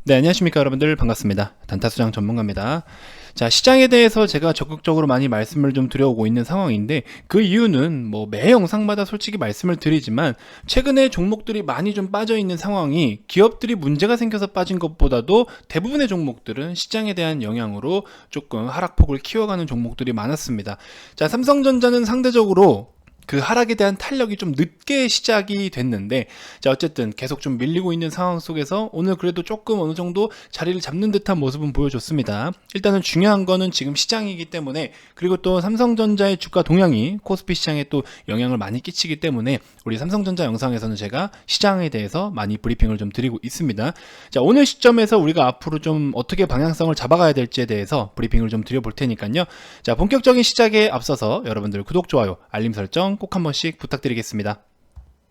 네, 안녕하십니까 여러분들, 반갑습니다. 단타수장 전문가입니다. 자, 시장에 대해서 제가 적극적으로 많이 말씀을 좀 드려오고 있는 상황인데, 그 이유는 뭐 매 영상마다 솔직히 말씀을 드리지만 최근에 종목들이 많이 좀 빠져 있는 상황이 기업들이 문제가 생겨서 빠진 것보다도 대부분의 종목들은 시장에 대한 영향으로 조금 하락폭을 키워가는 종목들이 많았습니다. 자, 삼성전자는 상대적으로 그 하락에 대한 탄력이 좀 늦게 시작이 됐는데, 자, 어쨌든 계속 좀 밀리고 있는 상황 속에서 오늘 그래도 조금 어느 정도 자리를 잡는 듯한 모습은 보여줬습니다. 일단은 중요한 거는 지금 시장이기 때문에, 그리고 또 삼성전자의 주가 동향이 코스피 시장에 또 영향을 많이 끼치기 때문에 우리 삼성전자 영상에서는 제가 시장에 대해서 많이 브리핑을 좀 드리고 있습니다. 자, 오늘 시점에서 우리가 앞으로 좀 어떻게 방향성을 잡아가야 될지에 대해서 브리핑을 좀 드려볼 테니까요. 자, 본격적인 시작에 앞서서 여러분들 구독, 좋아요, 알림 설정 꼭 한 번씩 부탁드리겠습니다.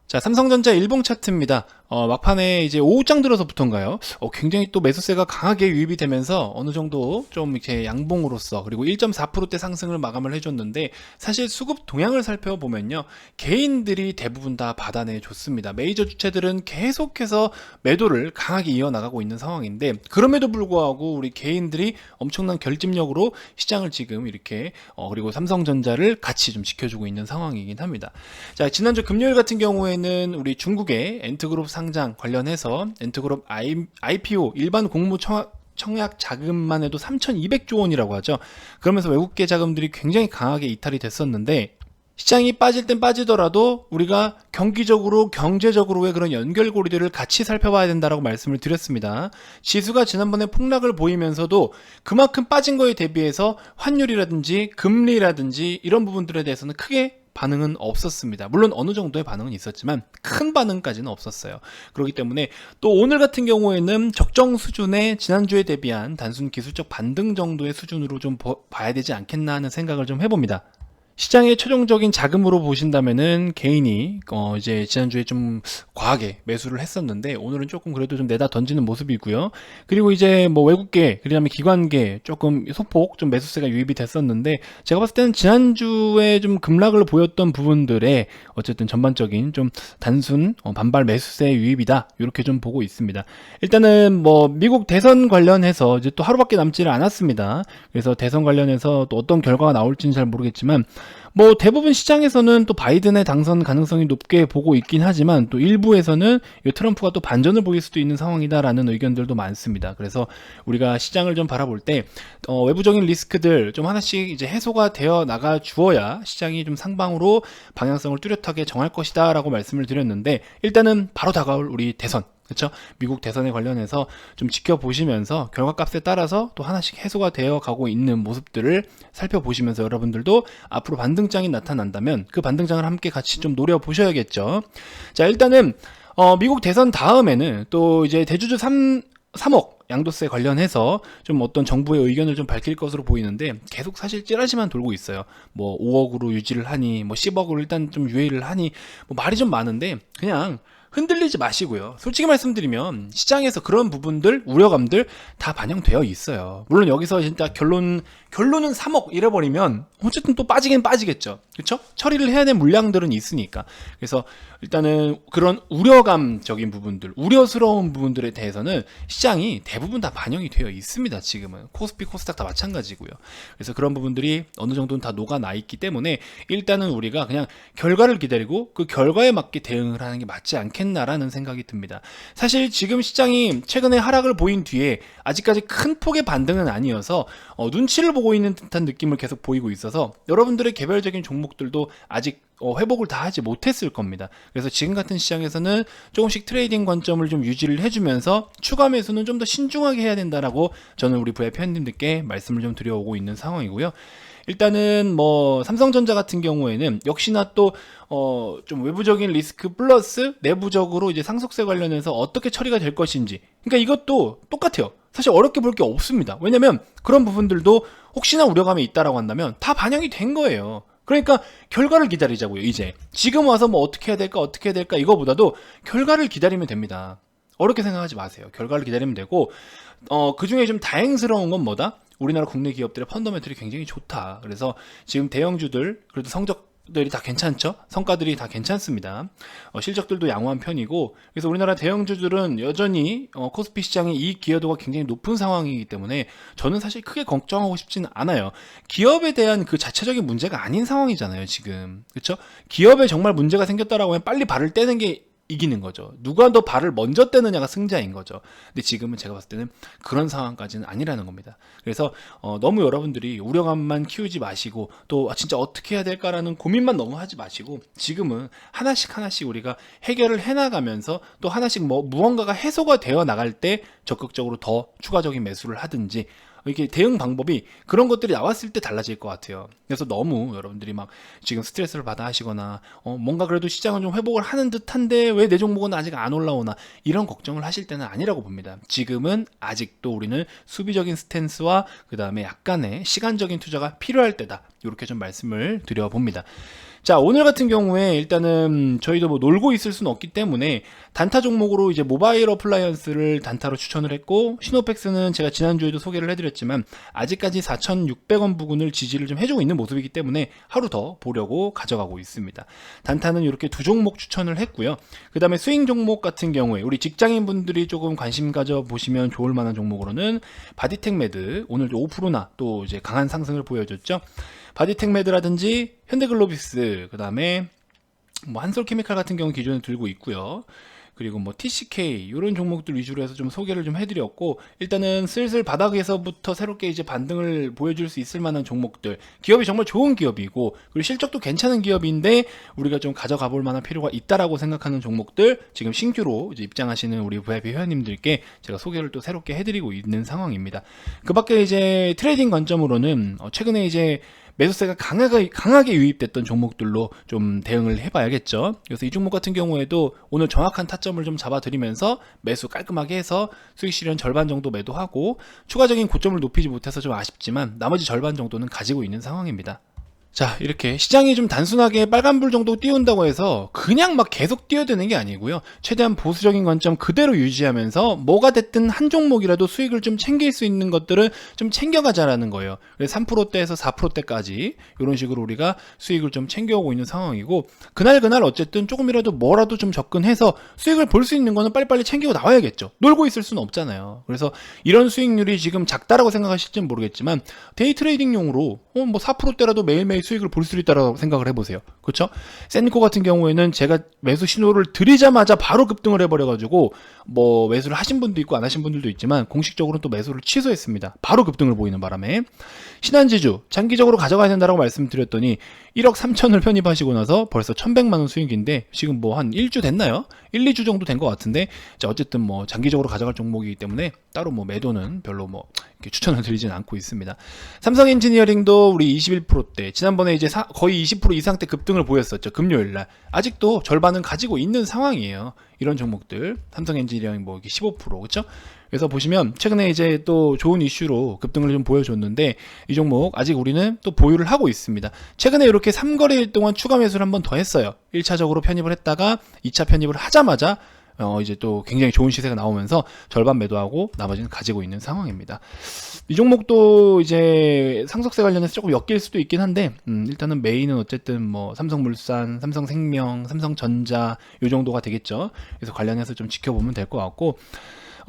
자, 삼성전자 일봉 차트입니다. 막판에 이제 오후장 들어서부터인가요? 굉장히 또 매수세가 강하게 유입이 되면서 어느 정도 좀 이렇게 양봉으로서, 그리고 1.4%대 상승을 마감을 해줬는데, 사실 수급 동향을 살펴보면요, 개인들이 대부분 다 받아내 줬습니다. 메이저 주체들은 계속해서 매도를 강하게 이어나가고 있는 상황인데, 그럼에도 불구하고 우리 개인들이 엄청난 결집력으로 시장을 지금 이렇게 그리고 삼성전자를 같이 좀 지켜주고 있는 상황이긴 합니다. 자, 지난주 금요일 같은 경우에는 우리 중국의 엔트그룹 상장 관련해서 엔트그룹 IPO 일반 공모 청약 자금만 해도 3,200조 원이라고 하죠. 그러면서 외국계 자금들이 굉장히 강하게 이탈이 됐었는데, 시장이 빠질 땐 빠지더라도 우리가 경기적으로 경제적으로의 그런 연결고리들을 같이 살펴봐야 된다라고 말씀을 드렸습니다. 지수가 지난번에 폭락을 보이면서도 그만큼 빠진 거에 대비해서 환율이라든지 금리라든지 이런 부분들에 대해서는 크게 반응은 없었습니다. 물론 어느 정도의 반응은 있었지만 큰 반응까지는 없었어요. 그렇기 때문에 또 오늘 같은 경우에는 적정 수준의 지난주에 대비한 단순 기술적 반등 정도의 수준으로 좀 봐야 되지 않겠나 하는 생각을 좀 해봅니다. 시장의 최종적인 자금으로 보신다면은 개인이 이제 지난주에 좀 과하게 매수를 했었는데, 오늘은 조금 그래도 좀 내다 던지는 모습이고요. 그리고 이제 뭐 외국계, 그다음에 기관계 조금 소폭 좀 매수세가 유입이 됐었는데, 제가 봤을 때는 지난주에 좀 급락을 보였던 부분들에 어쨌든 전반적인 좀 단순 반발 매수세 유입이다, 이렇게 좀 보고 있습니다. 일단은 뭐 미국 대선 관련해서 이제 또 하루밖에 남지를 않았습니다. 그래서 대선 관련해서 또 어떤 결과가 나올지는 잘 모르겠지만, 뭐 대부분 시장에서는 또 바이든의 당선 가능성이 높게 보고 있긴 하지만, 또 일부에서는 이 트럼프가 또 반전을 보일 수도 있는 상황이다라는 의견들도 많습니다. 그래서 우리가 시장을 좀 바라볼 때 외부적인 리스크들 좀 하나씩 이제 해소가 되어 나가 주어야 시장이 좀 상방으로 방향성을 뚜렷하게 정할 것이다라고 말씀을 드렸는데, 일단은 바로 다가올 우리 대선, 그렇죠? 미국 대선에 관련해서 좀 지켜보시면서 결과값에 따라서 또 하나씩 해소가 되어 가고 있는 모습들을 살펴보시면서 여러분들도 앞으로 반등장이 나타난다면 그 반등장을 함께 같이 좀 노려보셔야겠죠. 자, 일단은 미국 대선 다음에는 또 이제 대주주 3억 양도세 관련해서 좀 어떤 정부의 의견을 좀 밝힐 것으로 보이는데, 계속 사실 찌라시만 돌고 있어요. 뭐 5억으로 유지를 하니, 뭐 10억으로 일단 좀 유예를 하니, 뭐 말이 좀 많은데 그냥 흔들리지 마시고요. 솔직히 말씀드리면 시장에서 그런 부분들, 우려감들 다 반영되어 있어요. 물론 여기서 진짜 결론은 3억 이래버리면 어쨌든 또 빠지긴 빠지겠죠. 그렇죠? 처리를 해야 될 물량들은 있으니까. 그래서 일단은 그런 우려감적인 부분들, 우려스러운 부분들에 대해서는 시장이 대부분 다 반영이 되어 있습니다. 지금은 코스피, 코스닥 다 마찬가지고요. 그래서 그런 부분들이 어느 정도는 다 녹아나 있기 때문에 일단은 우리가 그냥 결과를 기다리고 그 결과에 맞게 대응을 하는 게 맞지 않겠나라는 생각이 듭니다. 사실 지금 시장이 최근에 하락을 보인 뒤에 아직까지 큰 폭의 반등은 아니어서 눈치를 보고 있는 듯한 느낌을 계속 보이고 있어서 여러분들의 개별적인 종목들도 아직 회복을 다 하지 못했을 겁니다. 그래서 지금 같은 시장에서는 조금씩 트레이딩 관점을 좀 유지를 해주면서 추가 매수는 좀 더 신중하게 해야 된다라고 저는 우리 VIP 회원님들께 말씀을 좀 드려오고 있는 상황이고요. 일단은 뭐 삼성전자 같은 경우에는 역시나 또 좀 외부적인 리스크 플러스 내부적으로 이제 상속세 관련해서 어떻게 처리가 될 것인지, 그러니까 이것도 똑같아요. 사실 어렵게 볼 게 없습니다. 왜냐면 그런 부분들도 혹시나 우려감이 있다라고 한다면 다 반영이 된 거예요. 그러니까 결과를 기다리자고요. 이제 지금 와서 뭐 어떻게 해야 될까 이거보다도 결과를 기다리면 됩니다. 어렵게 생각하지 마세요. 결과를 기다리면 되고, 그 중에 좀 다행스러운 건 뭐다? 우리나라 국내 기업들의 펀더멘털이 굉장히 좋다. 그래서 지금 대형주들 그래도 성적 들이 다 괜찮죠? 성과들이 다 괜찮습니다. 실적들도 양호한 편이고, 그래서 우리나라 대형주들은 여전히 코스피 시장의 이익 기여도가 굉장히 높은 상황이기 때문에 저는 사실 크게 걱정하고 싶지는 않아요. 기업에 대한 그 자체적인 문제가 아닌 상황이잖아요, 지금. 그렇죠? 기업에 정말 문제가 생겼다라고 하면 빨리 발을 떼는 게 이기는 거죠. 누가 더 발을 먼저 떼느냐가 승자인 거죠. 근데 지금은 제가 봤을 때는 그런 상황까지는 아니라는 겁니다. 그래서 너무 여러분들이 우려감만 키우지 마시고 또 진짜 어떻게 해야 될까라는 고민만 너무 하지 마시고 지금은 하나씩 하나씩 우리가 해결을 해나가면서 또 하나씩 뭐 무언가가 해소가 되어 나갈 때 적극적으로 더 추가적인 매수를 하든지 이렇게 대응 방법이 그런 것들이 나왔을 때 달라질 것 같아요. 그래서 너무 여러분들이 막 지금 스트레스를 받아 하시거나 뭔가 그래도 시장은 좀 회복을 하는 듯한데 왜 내 종목은 아직 안 올라오나 이런 걱정을 하실 때는 아니라고 봅니다. 지금은 아직도 우리는 수비적인 스탠스와 그 다음에 약간의 시간적인 투자가 필요할 때다. 이렇게 좀 말씀을 드려봅니다. 자, 오늘 같은 경우에 일단은 저희도 뭐 놀고 있을 수는 없기 때문에 단타 종목으로 이제 모바일 어플라이언스를 단타로 추천을 했고, 시노펙스는 제가 지난주에도 소개를 해드렸지만 아직까지 4,600원 부근을 지지를 좀 해주고 있는 모습이기 때문에 하루 더 보려고 가져가고 있습니다. 단타는 이렇게 두 종목 추천을 했고요. 그 다음에 스윙 종목 같은 경우에 우리 직장인 분들이 조금 관심 가져보시면 좋을 만한 종목으로는 바디텍메드, 오늘 5%나 또 이제 강한 상승을 보여줬죠. 바디텍메드라든지 현대글로비스, 그 다음에 뭐 한솔케미칼 같은 경우 기존에 들고 있고요. 그리고 뭐 TCK 이런 종목들 위주로 해서 좀 소개를 좀 해드렸고, 일단은 슬슬 바닥에서부터 새롭게 이제 반등을 보여줄 수 있을 만한 종목들, 기업이 정말 좋은 기업이고 그리고 실적도 괜찮은 기업인데 우리가 좀 가져가 볼 만한 필요가 있다라고 생각하는 종목들 지금 신규로 이제 입장하시는 우리 VIP 회원님들께 제가 소개를 또 새롭게 해드리고 있는 상황입니다. 그 밖에 이제 트레이딩 관점으로는 최근에 이제 매수세가 강하게 유입됐던 종목들로 좀 대응을 해봐야겠죠. 그래서 이 종목 같은 경우에도 오늘 정확한 타점을 좀 잡아드리면서 매수 깔끔하게 해서 수익 실현 절반 정도 매도하고 추가적인 고점을 높이지 못해서 좀 아쉽지만 나머지 절반 정도는 가지고 있는 상황입니다. 자, 이렇게 시장이 좀 단순하게 빨간불 정도 띄운다고 해서 그냥 막 계속 뛰어드는 게 아니고요. 최대한 보수적인 관점 그대로 유지하면서 뭐가 됐든 한 종목이라도 수익을 좀 챙길 수 있는 것들을 좀 챙겨가자라는 거예요. 그래서 3%대에서 4%대까지 이런 식으로 우리가 수익을 좀 챙겨오고 있는 상황이고, 그날 어쨌든 조금이라도 뭐라도 좀 접근해서 수익을 볼 수 있는 거는 빨리빨리 챙기고 나와야겠죠. 놀고 있을 수는 없잖아요. 그래서 이런 수익률이 지금 작다라고 생각하실지는 모르겠지만 데이 트레이딩용으로 뭐 4%대라도 매일매일 수익을 볼 수 있다라고 생각을 해보세요. 그렇죠? 센코 같은 경우에는 제가 매수 신호를 드리자마자 바로 급등을 해버려가지고 뭐 매수를 하신 분도 있고 안 하신 분들도 있지만 공식적으로는 또 매수를 취소했습니다. 바로 급등을 보이는 바람에. 신한지주 장기적으로 가져가야 된다라고 말씀드렸더니 1억 3천을 편입하시고 나서 벌써 1,100만 원 수익인데 지금 뭐 한 1주 됐나요? 1, 2주 정도 된 것 같은데, 자, 어쨌든 뭐 장기적으로 가져갈 종목이기 때문에 따로 뭐 매도는 별로 뭐 이렇게 추천을 드리진 않고 있습니다. 삼성 엔지니어링도 우리 21%대, 지난번에 이제 거의 20% 이상대 급등을 보였었죠. 금요일날. 아직도 절반은 가지고 있는 상황이에요. 이런 종목들. 삼성 엔지니어링 뭐 15%, 그쵸? 그래서 보시면 최근에 이제 또 좋은 이슈로 급등을 좀 보여줬는데 이 종목 아직 우리는 또 보유를 하고 있습니다. 최근에 이렇게 3거래일 동안 추가 매수를 한 번 더 했어요. 1차적으로 편입을 했다가 2차 편입을 하자마자 이제 또 굉장히 좋은 시세가 나오면서 절반 매도하고 나머지는 가지고 있는 상황입니다. 이 종목도 이제 상속세 관련해서 조금 엮일 수도 있긴 한데 일단은 메인은 어쨌든 뭐 삼성물산, 삼성생명, 삼성전자 요 정도가 되겠죠. 그래서 관련해서 좀 지켜보면 될 것 같고,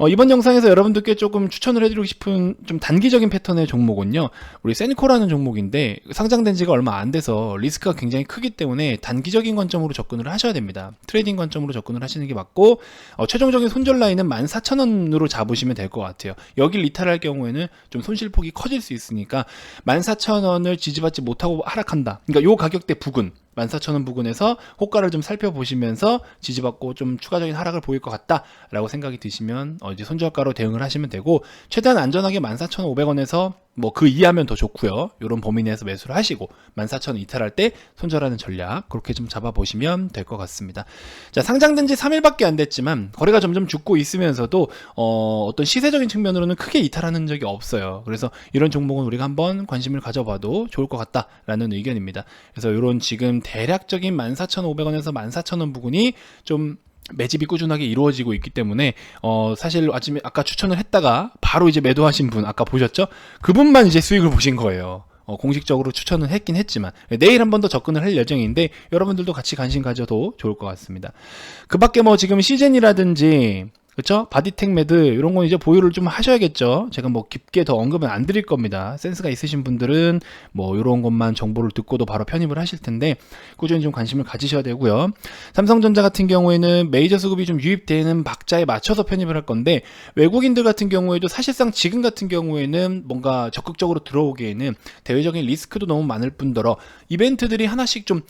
이번 영상에서 여러분들께 조금 추천을 해드리고 싶은 좀 단기적인 패턴의 종목은요, 우리 세니코라는 종목인데 상장된 지가 얼마 안 돼서 리스크가 굉장히 크기 때문에 단기적인 관점으로 접근을 하셔야 됩니다. 트레이딩 관점으로 접근을 하시는 게 맞고, 최종적인 손절 라인은 14,000원으로 잡으시면 될 것 같아요. 여길 이탈할 경우에는 좀 손실폭이 커질 수 있으니까 14,000원을 지지받지 못하고 하락한다, 그러니까 요 가격대 부근 14,000원 부근에서 호가를 좀 살펴보시면서 지지받고 좀 추가적인 하락을 보일 것 같다라고 생각이 드시면 이제 손절가로 대응을 하시면 되고, 최대한 안전하게 14,500원에서 뭐 그 이하면 더 좋고요. 이런 범위 내에서 매수를 하시고 14,000원 이탈할 때 손절하는 전략 그렇게 좀 잡아보시면 될 것 같습니다. 자, 상장된 지 3일밖에 안 됐지만 거래가 점점 죽고 있으면서도 어떤 시세적인 측면으로는 크게 이탈하는 적이 없어요. 그래서 이런 종목은 우리가 한번 관심을 가져봐도 좋을 것 같다라는 의견입니다. 그래서 이런 지금 대략적인 14,500원에서 14,000원 부근이 좀 매집이 꾸준하게 이루어지고 있기 때문에 사실 아침에 아까 추천을 했다가 바로 이제 매도하신 분 아까 보셨죠? 그분만 이제 수익을 보신 거예요. 공식적으로 추천은 했긴 했지만 내일 한 번 더 접근을 할 예정인데 여러분들도 같이 관심 가져도 좋을 것 같습니다. 그 밖에 뭐 지금 시즌이라든지 그쵸? 바디텍 매드 이런 건 이제 보유를 좀 하셔야겠죠. 제가 뭐 깊게 더 언급은 안 드릴 겁니다. 센스가 있으신 분들은 뭐 이런 것만 정보를 듣고도 바로 편입을 하실 텐데 꾸준히 좀 관심을 가지셔야 되고요. 삼성전자 같은 경우에는 메이저 수급이 좀 유입되는 박자에 맞춰서 편입을 할 건데 외국인들 같은 경우에도 사실상 지금 같은 경우에는 뭔가 적극적으로 들어오기에는 대외적인 리스크도 너무 많을 뿐더러 이벤트들이 하나씩 좀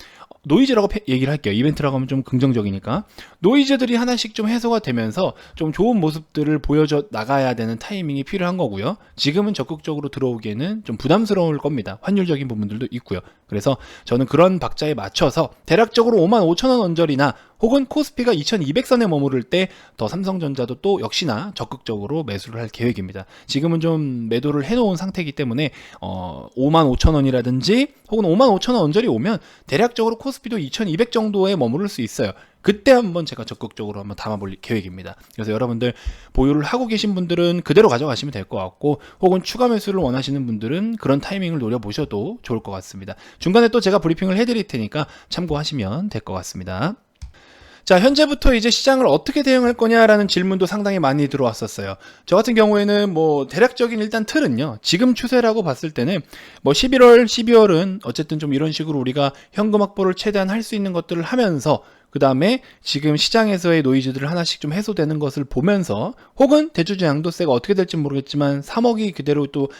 노이즈라고 얘기를 할게요. 이벤트라고 하면 좀 긍정적이니까 노이즈들이 하나씩 좀 해소가 되면서 좀 좋은 모습들을 보여줘 나가야 되는 타이밍이 필요한 거고요. 지금은 적극적으로 들어오기에는 좀 부담스러울 겁니다. 환율적인 부분들도 있고요. 그래서 저는 그런 박자에 맞춰서 대략적으로 55,000원 언저리나 혹은 코스피가 2200선에 머무를 때 더 삼성전자도 또 역시나 적극적으로 매수를 할 계획입니다. 지금은 좀 매도를 해놓은 상태이기 때문에 55,000원이라든지 혹은 55,000원 언저리 오면 대략적으로 코스피도 2200 정도에 머무를 수 있어요. 그때 한번 제가 적극적으로 한번 담아볼 계획입니다. 그래서 여러분들 보유를 하고 계신 분들은 그대로 가져가시면 될 것 같고 혹은 추가 매수를 원하시는 분들은 그런 타이밍을 노려보셔도 좋을 것 같습니다. 중간에 또 제가 브리핑을 해드릴 테니까 참고하시면 될 것 같습니다. 자, 현재부터 이제 시장을 어떻게 대응할 거냐라는 질문도 상당히 많이 들어왔었어요. 저 같은 경우에는 뭐 대략적인 일단 틀은요. 지금 추세라고 봤을 때는 뭐 11월, 12월은 어쨌든 좀 이런 식으로 우리가 현금 확보를 최대한 할 수 있는 것들을 하면서 그 다음에 지금 시장에서의 노이즈들을 하나씩 좀 해소되는 것을 보면서 혹은 대주주 양도세가 어떻게 될지 모르겠지만 3억이 그대로 또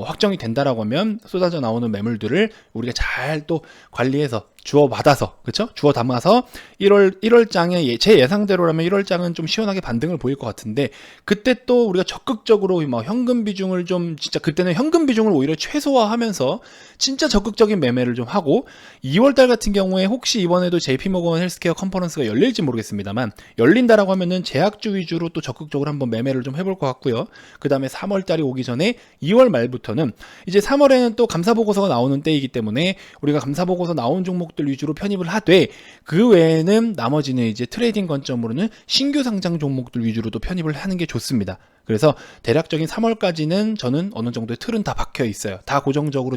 확정이 된다라고 하면 쏟아져 나오는 매물들을 우리가 잘 또 관리해서 주워 받아서 그렇죠? 주워 담아서 1월장에 제 예상대로라면 1월장은 좀 시원하게 반등을 보일 것 같은데 그때 또 우리가 적극적으로 뭐 현금 비중을 좀 진짜 그때는 현금 비중을 오히려 최소화하면서 진짜 적극적인 매매를 좀 하고 2월달 같은 경우에 혹시 이번에도 JP모건 헬스케어 컨퍼런스가 열릴지 모르겠습니다만 열린다라고 하면은 제약주 위주로 또 적극적으로 한번 매매를 좀 해볼 것 같고요. 그 다음에 3월달이 오기 전에 2월 말부터는 이제 3월에는 또 감사보고서가 나오는 때이기 때문에 우리가 감사보고서 나온 종목들 위주로 편입을 하되 그 외에는 나머지는 이제 트레이딩 관점으로는 신규 상장 종목들 위주로도 편입을 하는 게 좋습니다. 그래서 대략적인 3월까지는 저는 어느 정도의 틀은 다 박혀 있어요. 다 고정적으로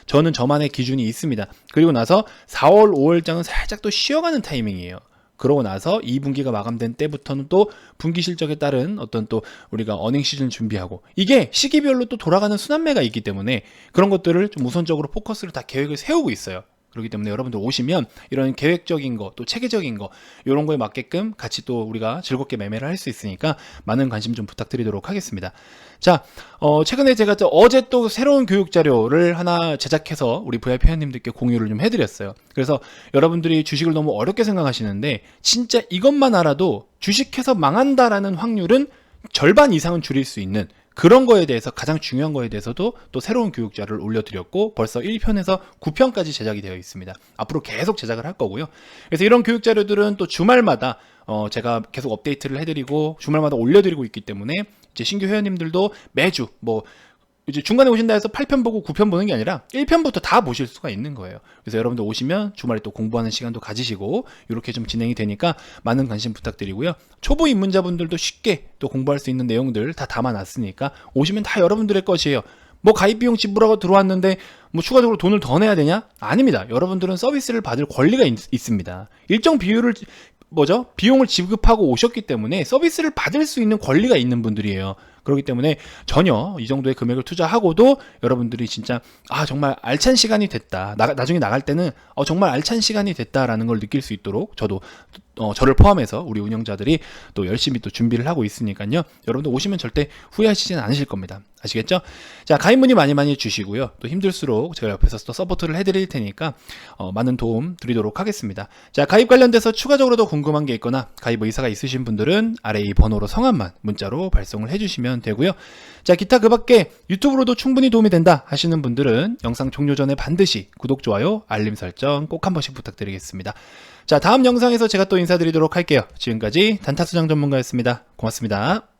저는 저만의 기준이 있습니다. 그리고 나서 4월, 5월장은 살짝 또 쉬어가는 타이밍이에요. 그러고 나서 2분기가 마감된 때부터는 또 분기 실적에 따른 어떤 또 우리가 어닝 시즌 준비하고 이게 시기별로 또 돌아가는 순환매가 있기 때문에 그런 것들을 좀 우선적으로 포커스를 다 계획을 세우고 있어요. 그렇기 때문에 여러분들 오시면 이런 계획적인 거 또 체계적인 거 이런 거에 맞게끔 같이 또 우리가 즐겁게 매매를 할 수 있으니까 많은 관심 좀 부탁드리도록 하겠습니다. 자, 최근에 제가 어제 또 새로운 교육 자료를 하나 제작해서 우리 VIP 회원님들께 공유를 좀 해드렸어요. 그래서 여러분들이 주식을 너무 어렵게 생각하시는데 진짜 이것만 알아도 주식해서 망한다라는 확률은 절반 이상은 줄일 수 있는 그런 거에 대해서 가장 중요한 거에 대해서도 또 새로운 교육자를 올려드렸고 벌써 1편에서 9편까지 제작이 되어 있습니다. 앞으로 계속 제작을 할 거고요. 그래서 이런 교육 자료들은 또 주말마다 제가 계속 업데이트를 해드리고 주말마다 올려드리고 있기 때문에 이제 신규 회원님들도 매주 뭐 이제 중간에 오신다 해서 8편 보고 9편 보는 게 아니라 1편부터 다 보실 수가 있는 거예요. 그래서 여러분들 오시면 주말에 또 공부하는 시간도 가지시고 이렇게 좀 진행이 되니까 많은 관심 부탁드리고요. 초보 입문자분들도 쉽게 또 공부할 수 있는 내용들 다 담아놨으니까 오시면 다 여러분들의 것이에요. 뭐 가입 비용 지불하고 들어왔는데 뭐 추가적으로 돈을 더 내야 되냐? 아닙니다. 여러분들은 서비스를 받을 권리가 있습니다. 일정 비용을 지급하고 오셨기 때문에 서비스를 받을 수 있는 권리가 있는 분들이에요. 그렇기 때문에 전혀 이 정도의 금액을 투자하고도 여러분들이 진짜 정말 알찬 시간이 됐다. 나중에 나갈 때는 정말 알찬 시간이 됐다라는 걸 느낄 수 있도록 저도 저를 포함해서 우리 운영자들이 또 열심히 또 준비를 하고 있으니까요. 여러분들 오시면 절대 후회하시지는 않으실 겁니다. 아시겠죠? 자, 가입 문의 많이 주시고요. 또 힘들수록 제가 옆에서 또 서포트를 해드릴 테니까 많은 도움 드리도록 하겠습니다. 자, 가입 관련돼서 추가적으로 더 궁금한 게 있거나 가입 의사가 있으신 분들은 아래 이 번호로 성함만 문자로 발송을 해주시면 되고요. 자, 기타 그 밖에 유튜브로도 충분히 도움이 된다 하시는 분들은 영상 종료 전에 반드시 구독, 좋아요, 알림 설정 꼭 한 번씩 부탁드리겠습니다. 자, 다음 영상에서 제가 또 인사드리도록 할게요. 지금까지 단타수장 전문가였습니다. 고맙습니다.